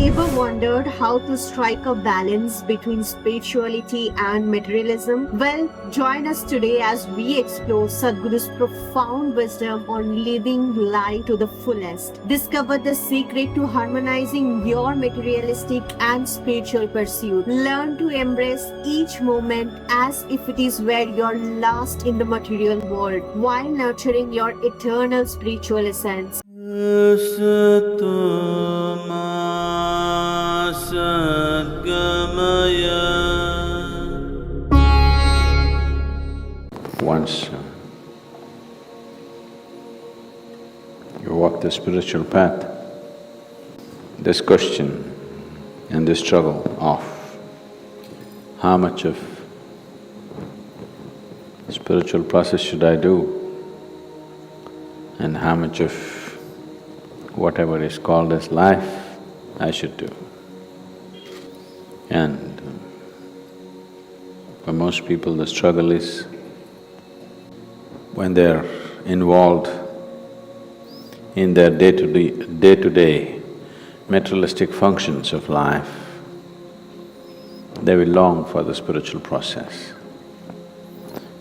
Ever wondered how to strike a balance between spirituality and materialism? Well, join us today as we explore Sadhguru's profound wisdom on living life to the fullest. Discover the secret to harmonizing your materialistic and spiritual pursuit. Learn to embrace each moment as if it is where you're lost in the material world while nurturing your eternal spiritual essence. Once you walk the spiritual path, this question and this struggle of how much of spiritual process should I do and how much of whatever is called as life I should do. And for most people the struggle is when they're involved in their day-to-day materialistic functions of life, they will long for the spiritual process.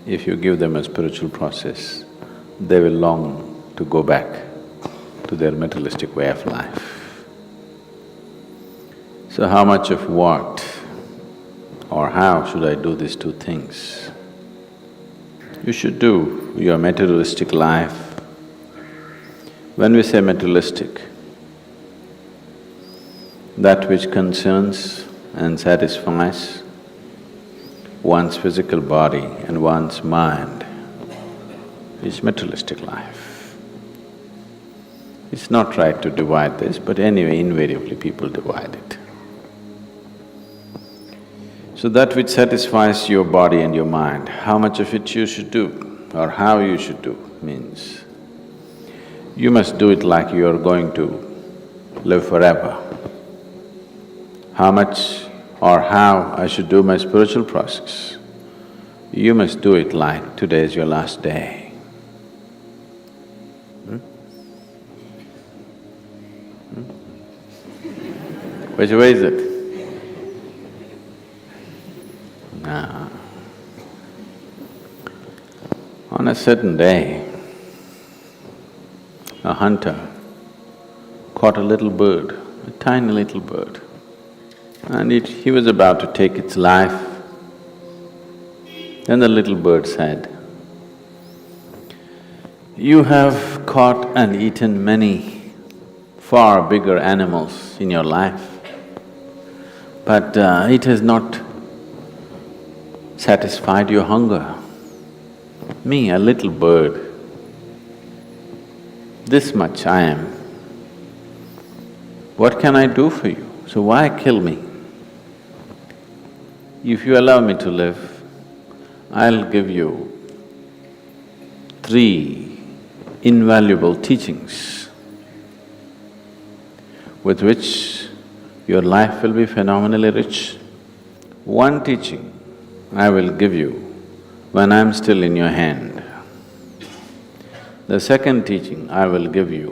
If you give them a spiritual process, they will long to go back to their materialistic way of life. So how much of what or how should I do these two things? You should do your materialistic life. When we say materialistic, that which concerns and satisfies one's physical body and one's mind is materialistic life. It's not right to divide this, but anyway, invariably people divide it. So that which satisfies your body and your mind, how much of it you should do or how you should do means you must do it like you are going to live forever. How much or how I should do my spiritual process, you must do it like today is your last day. Which way is it? Now, on a certain day, a hunter caught a little bird, a tiny little bird, and he was about to take its life. Then the little bird said, "You have caught and eaten many far bigger animals in your life, but it has not satisfied your hunger. Me, a little bird, this much I am. What can I do for you? So why kill me? If you allow me to live, I'll give you 3 invaluable teachings with which your life will be phenomenally rich. One teaching I will give you when I'm still in your hand. The second teaching I will give you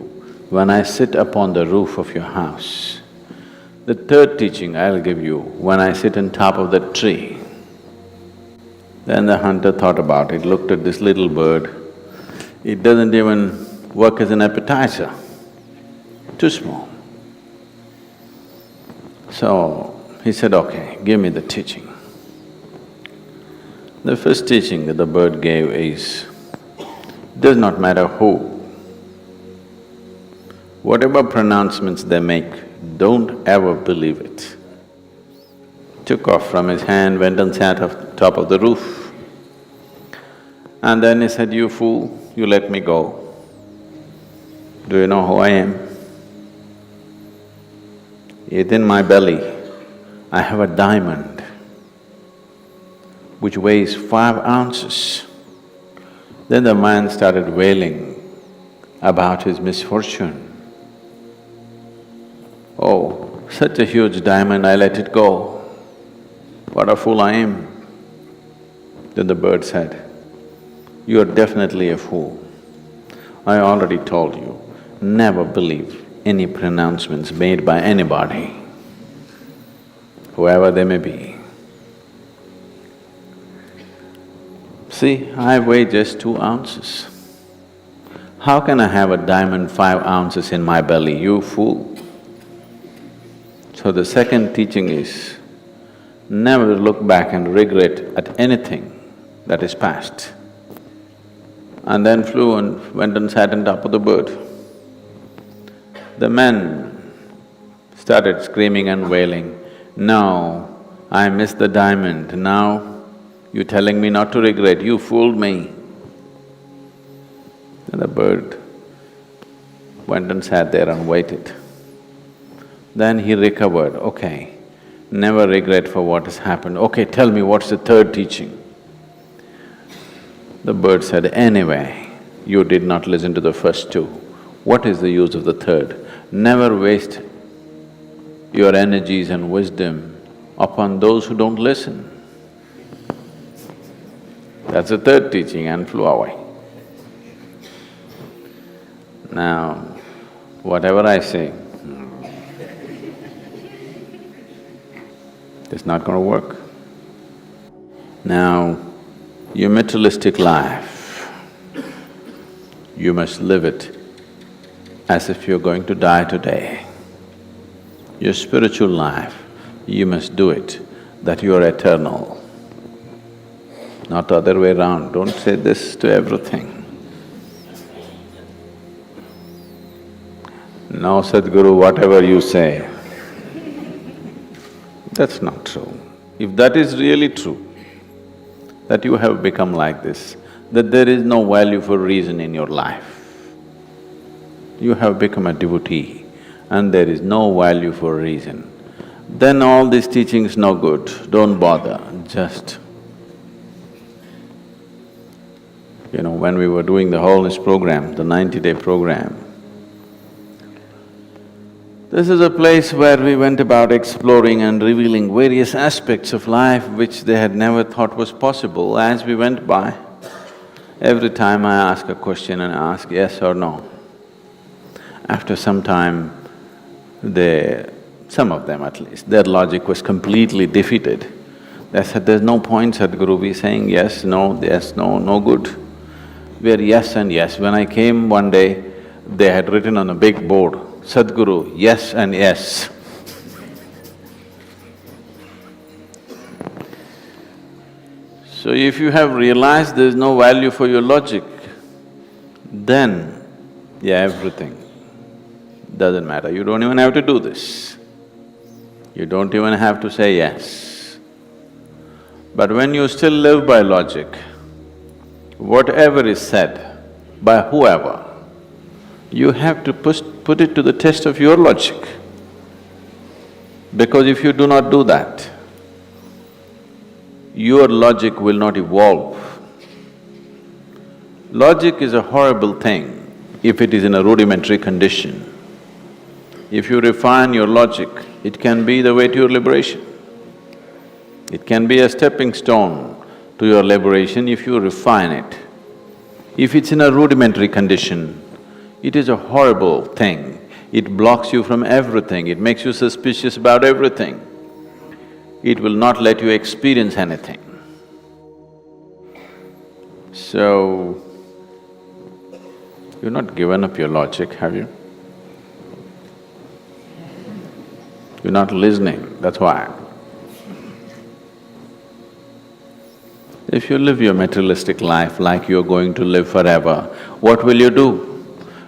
when I sit upon the roof of your house. The third teaching I'll give you when I sit on top of that tree." Then the hunter thought about it, looked at this little bird. It doesn't even work as an appetizer, too small. So he said, "Okay, give me the teaching." The first teaching that the bird gave is, does not matter who, whatever pronouncements they make, don't ever believe it. Took off from his hand, went and sat on top of the roof. And then he said, "You fool, you let me go. Do you know who I am? Within my belly, I have a diamond which weighs 5 ounces. Then the man started wailing about his misfortune. "Oh, such a huge diamond, I let it go. What a fool I am." Then the bird said, "You are definitely a fool. I already told you, never believe any pronouncements made by anybody. whoever they may be. See, I weigh just 2 ounces. How can I have a diamond 5 ounces in my belly, you fool? So the second teaching is, never look back and regret at anything that is past. And then flew and went and sat on top of the bird. The men started screaming and wailing, "No, I missed the diamond, now you're telling me not to regret, you fooled me." And the bird went and sat there and waited. Then he recovered, okay, never regret for what has happened. Okay, tell me, what's the third teaching? The bird said, anyway, you did not listen to the first 2. What is the use of the third? Never waste your energies and wisdom upon those who don't listen. That's the third teaching, and flew away. Now, whatever I say, it's not going to work. Now, your materialistic life, you must live it as if you're going to die today. Your spiritual life, you must do it that you are eternal, not the other way around. Don't say this to everything. No, Sadhguru, whatever you say, that's not true. If that is really true, that you have become like this, that there is no value for reason in your life, you have become a devotee and there is no value for reason, then all these teachings no good, don't bother, just… when we were doing the wholeness program, the 90-day program, this is a place where we went about exploring and revealing various aspects of life which they had never thought was possible. As we went by, every time I ask a question and ask yes or no. After some time, some of them at least, their logic was completely defeated. They said, there's no point, Sadhguru, we saying yes, no, no good. We're yes and yes. When I came one day, they had written on a big board, Sadhguru, yes and yes. So if you have realized there's no value for your logic, then, yeah, everything doesn't matter. You don't even have to do this. You don't even have to say yes. But when you still live by logic, whatever is said by whoever, you have to put it to the test of your logic. Because if you do not do that, your logic will not evolve. Logic is a horrible thing if it is in a rudimentary condition. If you refine your logic, it can be the way to your liberation. It can be a stepping stone to your liberation if you refine it. If it's in a rudimentary condition, it is a horrible thing. It blocks you from everything, it makes you suspicious about everything. It will not let you experience anything. So, you've not given up your logic, have you? You're not listening, that's why. If you live your materialistic life like you're going to live forever, what will you do?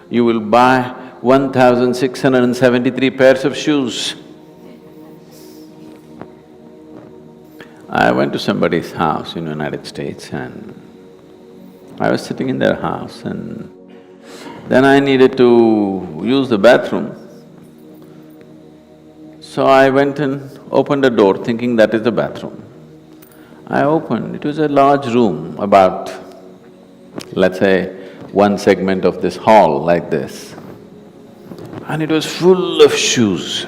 You will buy 1,673 pairs of shoes. I went to somebody's house in the United States and I was sitting in their house and then I needed to use the bathroom. So I went and opened the door thinking that is the bathroom. I opened, it was a large room, about, let's say, one segment of this hall like this. And it was full of shoes.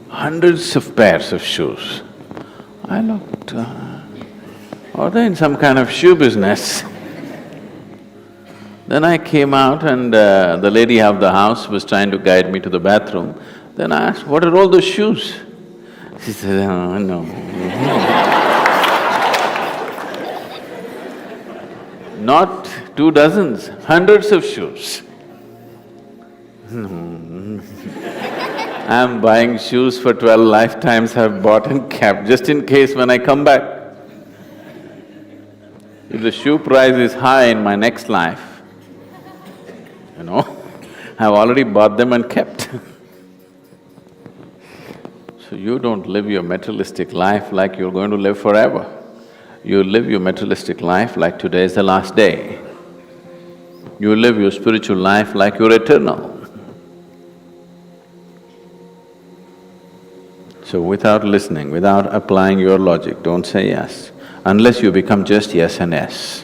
Hundreds of pairs of shoes. I looked, are they in some kind of shoe business? Then I came out and the lady of the house was trying to guide me to the bathroom. Then I asked, what are all those shoes? She said, oh, no. Not 2 dozens, hundreds of shoes. I'm buying shoes for 12 lifetimes I've bought and kept, just in case when I come back. If the shoe price is high in my next life, you know, I've already bought them and kept. So you don't live your materialistic life like you're going to live forever. You live your materialistic life like today is the last day. You live your spiritual life like you're eternal. So without listening, without applying your logic, don't say yes, unless you become just yes and yes.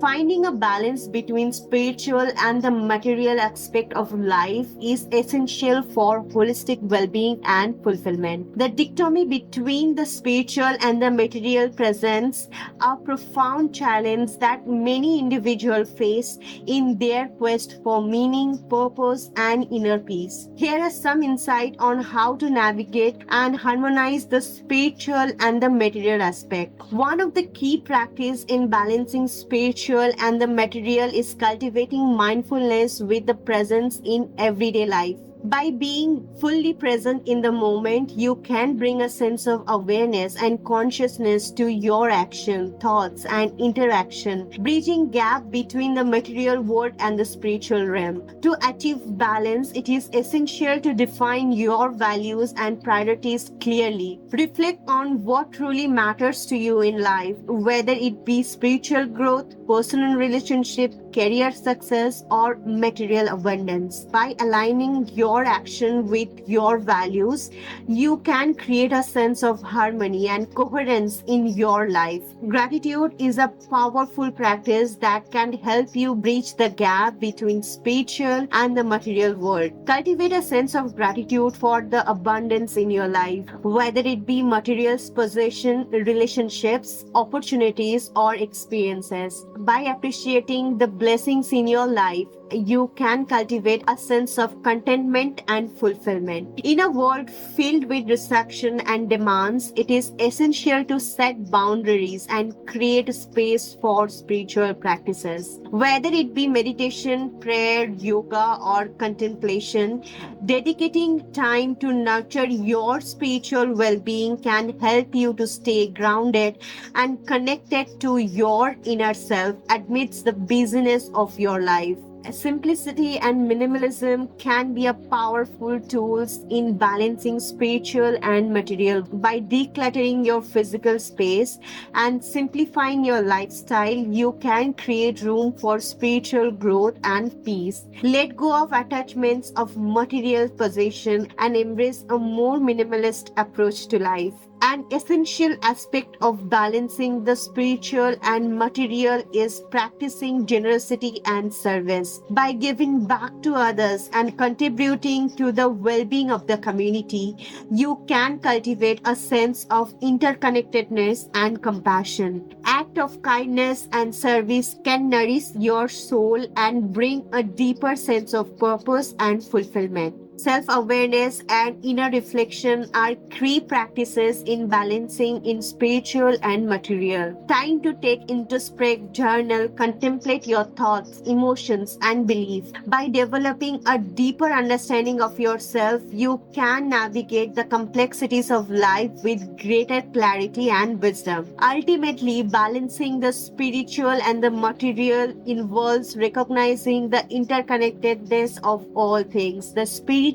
Finding a balance between spiritual and the material aspect of life is essential for holistic well-being and fulfillment. The dichotomy between the spiritual and the material presents a profound challenge that many individuals face in their quest for meaning, purpose, and inner peace. Here are some insight on how to navigate and harmonize the spiritual and the material aspect. One of the key practices in balancing spiritual and the material is cultivating mindfulness with the presence in everyday life. By being fully present in the moment, you can bring a sense of awareness and consciousness to your action, thoughts, and interaction, bridging gap between the material world and the spiritual realm. To achieve balance, it is essential to define your values and priorities clearly. Reflect on what truly matters to you in life, whether it be spiritual growth, personal relationship, career success, or material abundance. By aligning your action with your values, you can create a sense of harmony and coherence in your life. Gratitude is a powerful practice that can help you bridge the gap between spiritual and the material world. Cultivate a sense of gratitude for the abundance in your life, whether it be materials, possession, relationships, opportunities, or experiences. By appreciating the blessings in your life, you can cultivate a sense of contentment and fulfillment. In a world filled with distraction and demands, it is essential to set boundaries and create space for spiritual practices. Whether it be meditation, prayer, yoga, or contemplation, dedicating time to nurture your spiritual well-being can help you to stay grounded and connected to your inner self amidst the busyness of your life. Simplicity and minimalism can be a powerful tools in balancing spiritual and material. By decluttering your physical space and simplifying your lifestyle, you can create room for spiritual growth and peace. Let go of attachments of material possession and embrace a more minimalist approach to life. An essential aspect of balancing the spiritual and material is practicing generosity and service. By giving back to others and contributing to the well-being of the community, you can cultivate a sense of interconnectedness and compassion. Act of kindness and service can nourish your soul and bring a deeper sense of purpose and fulfillment. Self-awareness and inner reflection are key practices in balancing in spiritual and material. Time to take introspect, journal, contemplate your thoughts, emotions, and beliefs. By developing a deeper understanding of yourself, you can navigate the complexities of life with greater clarity and wisdom. Ultimately, balancing the spiritual and the material involves recognizing the interconnectedness of all things. The spiritual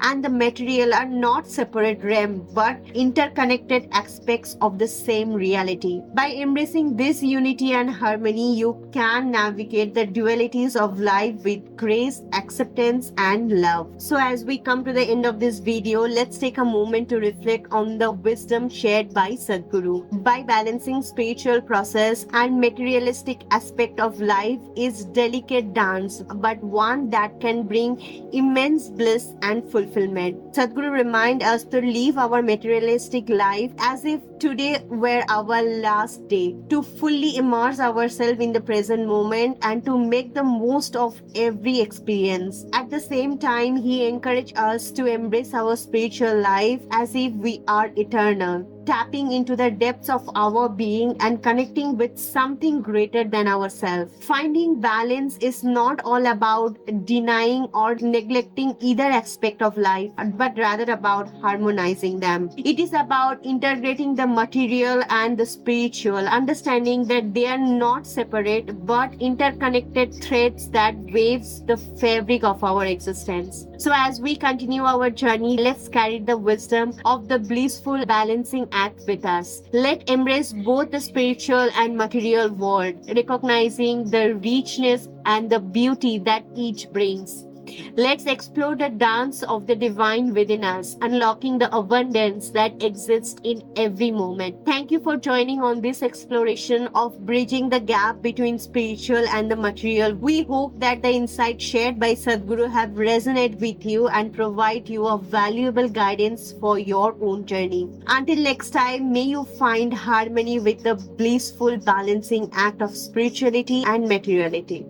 and the material are not separate realms but interconnected aspects of the same reality. By embracing this unity and harmony, you can navigate the dualities of life with grace, acceptance, and love. So, as we come to the end of this video, let's take a moment to reflect on the wisdom shared by Sadhguru. By balancing spiritual process and materialistic aspect of life is delicate dance, but one that can bring immense bliss and fulfillment. Sadhguru reminds us to live our materialistic life as if today were our last day, to fully immerse ourselves in the present moment and to make the most of every experience. At the same time, he encouraged us to embrace our spiritual life as if we are eternal, tapping into the depths of our being and connecting with something greater than ourselves. Finding balance is not all about denying or neglecting either aspect of life, but rather about harmonizing them. It is about integrating the material and the spiritual, understanding that they are not separate but interconnected threads that waves the fabric of our existence. So as we continue our journey, let's carry the wisdom of the blissful balancing act with us. Let embrace both the spiritual and material world, recognizing the richness and the beauty that each brings. Let's explore the dance of the divine within us, unlocking the abundance that exists in every moment. Thank you for joining on this exploration of bridging the gap between spiritual and the material. We hope that the insights shared by Sadhguru have resonated with you and provide you a valuable guidance for your own journey. Until next time, may you find harmony with the blissful balancing act of spirituality and materiality.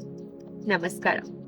Namaskaram.